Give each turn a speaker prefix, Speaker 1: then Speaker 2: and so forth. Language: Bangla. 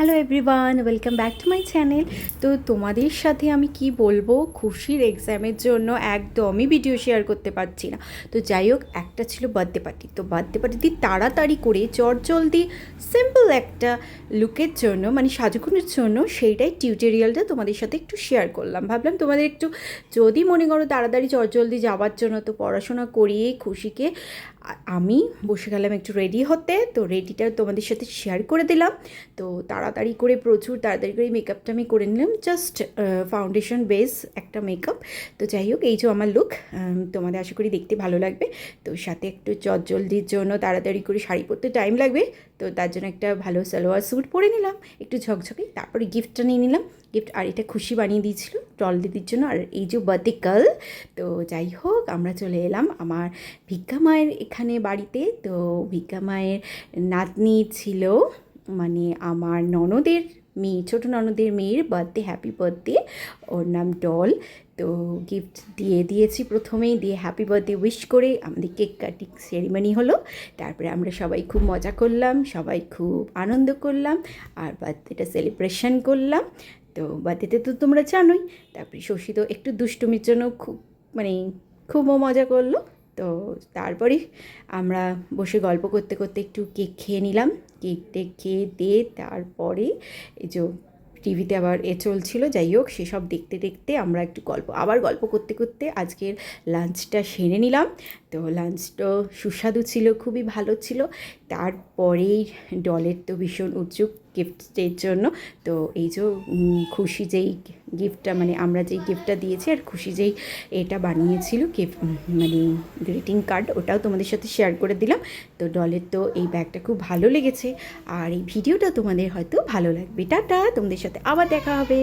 Speaker 1: Hello everyone, welcome back to my channel. তো তোমাদের সাথে আমি কি বলবো, খুশির এক্সামের জন্য একদমই ভিডিও শেয়ার করতে পারছি না। তো যাই হোক, একটা ছিল বার্থডে পার্টি। তো বার্থডে পার্টিতে তাড়াতাড়ি করে চটজলদি সিম্পল একটা লুকের জন্য, মানে সাজুগুজের জন্য, সেইটাই টিউটোরিয়ালটা তোমাদের সাথে একটু শেয়ার করলাম। ভাবলাম তোমাদের একটু, যদি মনে করো তাড়াতাড়ি চটজলদি যাওয়ার জন্য, তো পড়াশোনা করিয়ে খুশিকে আমি বসে গেলাম একটু রেডি হতে। তো রেডিটা তোমাদের সাথে শেয়ার করে দিলাম। তো তাড়াতাড়ি করে, প্রচুর তাড়াতাড়ি করে মেকআপটা আমি করে নিলাম, জাস্ট ফাউন্ডেশন বেস একটা মেকআপ। তো যাই হোক, এই যে আমার লুক, তোমাদের আশা করি দেখতে ভালো লাগবে। তো সাথে একটু চটজলদির জন্য তাড়াতাড়ি করে শাড়ি পরতে টাইম লাগবে, তো তার জন্য একটা ভালো সালোয়ার স্যুট পরে নিলাম, একটু ঝকঝকে। তারপরে গিফটটা নিয়ে নিলাম, গিফট। আর এটা খুশি বানিয়ে দিয়েছিল টল দিদির জন্য। আর এই যে বার্থডে গার্ল। তো যাই হোক, আমরা চলে এলাম আমার ভিক্ষা মায়ের এখানে বাড়িতে। তো ভিক্ষা মায়ের নাতনি ছিল, মানে আমার ননদের মেয়ে, ছোটো ননদের মেয়ের বার্থডে, হ্যাপি বার্থডে, ওর নাম ডল। তো গিফট দিয়েছি প্রথমেই, দিয়ে হ্যাপি বার্থডে উইশ করে আমাদের কেক কাটিং সেরিমনি হলো। তারপরে আমরা সবাই খুব মজা করলাম, সবাই খুব আনন্দ করলাম, আর বার্থডেটা সেলিব্রেশন করলাম। তো বার্থডেতে তো তোমরা জানোই। তারপরে শশী তো একটু দুষ্টুমির জন্য খুব, মানে খুব মজা করলো। তো তারপরে আমরা বসে গল্প করতে করতে একটু কেক খেয়ে নিলাম। কেক খেয়ে দিয়ে তারপরে এই যে টিভিতে আবার চলছিল, যাই হোক সেসব দেখতে দেখতে আমরা একটু গল্প করতে করতে আজকের লাঞ্চটা সেরে নিলাম। তো লাঞ্চটা সুস্বাদু ছিল, খুবই ভালো ছিল। তারপরেই ডলের তো ভীষণ উৎসুক গিফটের জন্য। তো এই যে খুশি যেই গিফটটা, মানে আমরা যেই গিফটটা দিয়েছি, আর খুশি যেই এটা বানিয়েছিল গিফট, মানে গ্রিটিং কার্ড, ওটাও তোমাদের সাথে শেয়ার করে দিলাম। তো ডলের তো এই ব্যাগটা খুব ভালো লেগেছে, আর এই ভিডিওটা তোমাদের হয়তো ভালো লাগবে। টাটা, তোমাদের সাথে আবার দেখা হবে।